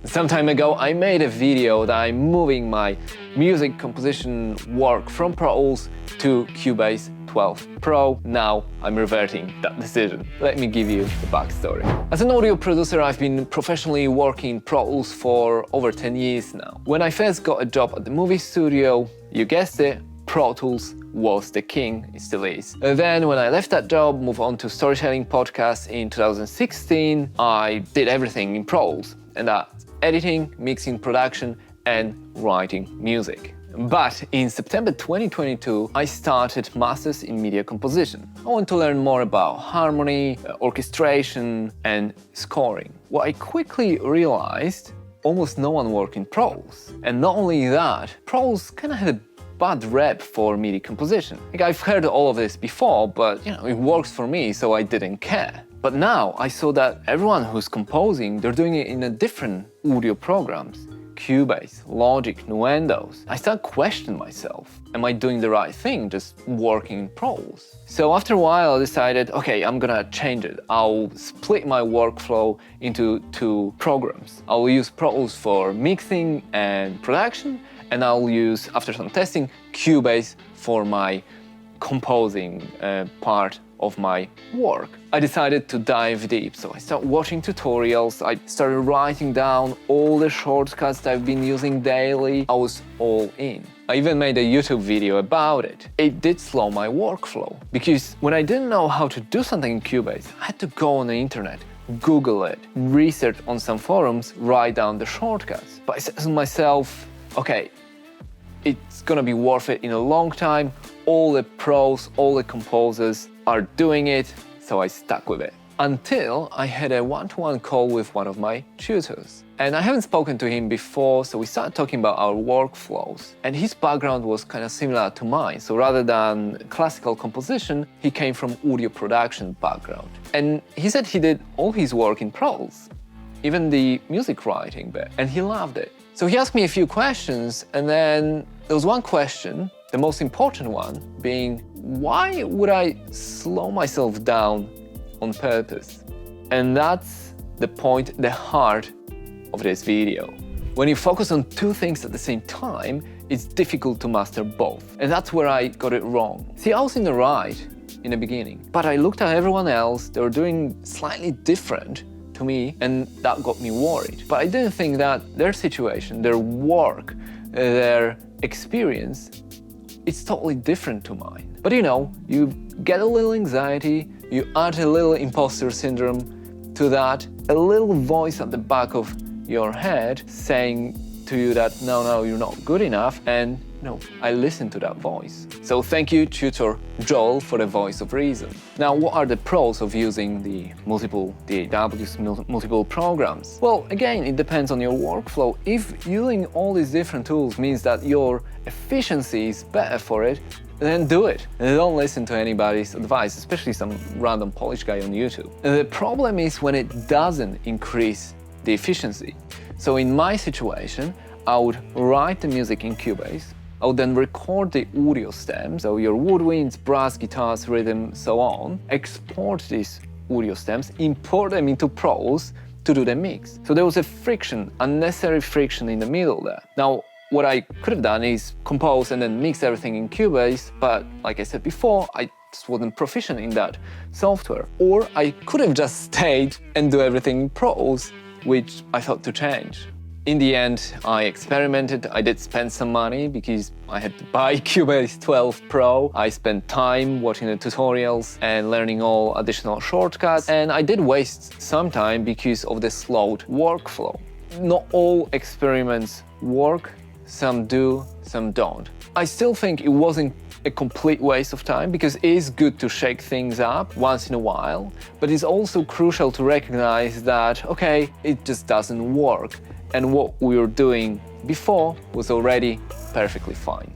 Some time ago, I made a video that I'm moving my music composition work from Pro Tools to Cubase 12 Pro. Now I'm reverting that decision. Let me give you the backstory. As an audio producer, I've been professionally working Pro Tools for over 10 years now. When I first got a job at the movie studio, you guessed it, Pro Tools was the king, it still is. Then when I left that job, moved on to storytelling podcasts in 2016, I did everything in Pro Tools, and that's editing, mixing, production, and writing music. But in September 2022, I started Masters in Media Composition. I want to learn more about harmony, orchestration, and scoring. What I quickly realized, almost no one worked in Pro Tools. And not only that, Pro Tools kind of had a bad rep for MIDI composition. Like, I've heard all of this before, but it works for me, so I didn't care. But now I saw that everyone who's composing, they're doing it in a different audio programs. Cubase, Logic, Nuendos. I started questioning myself. Am I doing the right thing, just working in Pro Tools? So after a while I decided, okay, I'm gonna change it. I'll split my workflow into two programs. I'll use Pro Tools for mixing and production, and I'll use, after some testing, Cubase for my composing part of my work. I decided to dive deep, so I started watching tutorials, I started writing down all the shortcuts that I've been using daily. I was all in. I even made a YouTube video about it. It did slow my workflow, because when I didn't know how to do something in Cubase, I had to go on the internet, Google it, research on some forums, write down the shortcuts. But I said to myself, okay, it's gonna be worth it in a long time. All the pros, all the composers are doing it, so I stuck with it. Until I had a one-to-one call with one of my tutors. And I haven't spoken to him before, so we started talking about our workflows. And his background was kind of similar to mine. So rather than classical composition, he came from audio production background. And he said he did all his work in Pro Tools, even the music writing bit, and he loved it. So he asked me a few questions, and then there was one question, the most important one, being, why would I slow myself down on purpose? And that's the point, the heart of this video. When you focus on two things at the same time, it's difficult to master both. And that's where I got it wrong. See, I was in the right in the beginning, but I looked at everyone else, they were doing slightly different to me, and that got me worried. But I didn't think that their situation, their work, their experience, it's totally different to mine. But you get a little anxiety, you add a little imposter syndrome to that, a little voice at the back of your head saying to you that no, you're not good enough, and I listened to that voice. So thank you, tutor Joel, for the voice of reason. Now, what are the pros of using the multiple DAWs, multiple programs? Well, again, it depends on your workflow. If using all these different tools means that your efficiency is better for it, then do it. And don't listen to anybody's advice, especially some random Polish guy on YouTube. The problem is when it doesn't increase the efficiency. So in my situation, I would write the music in Cubase. I would then record the audio stems, so your woodwinds, brass, guitars, rhythm, so on, export these audio stems, import them into Pro Tools to do the mix. So there was a friction, unnecessary friction in the middle there. Now, what I could have done is compose and then mix everything in Cubase, but like I said before, I just wasn't proficient in that software. Or I could have just stayed and do everything in Pro Tools, which I thought to change. In the end, I experimented. I did spend some money because I had to buy Cubase 12 Pro. I spent time watching the tutorials and learning all additional shortcuts. And I did waste some time because of the slowed workflow. Not all experiments work. Some do, some don't. I still think it wasn't a complete waste of time because it is good to shake things up once in a while, but it's also crucial to recognize that, okay, it just doesn't work. And what we were doing before was already perfectly fine.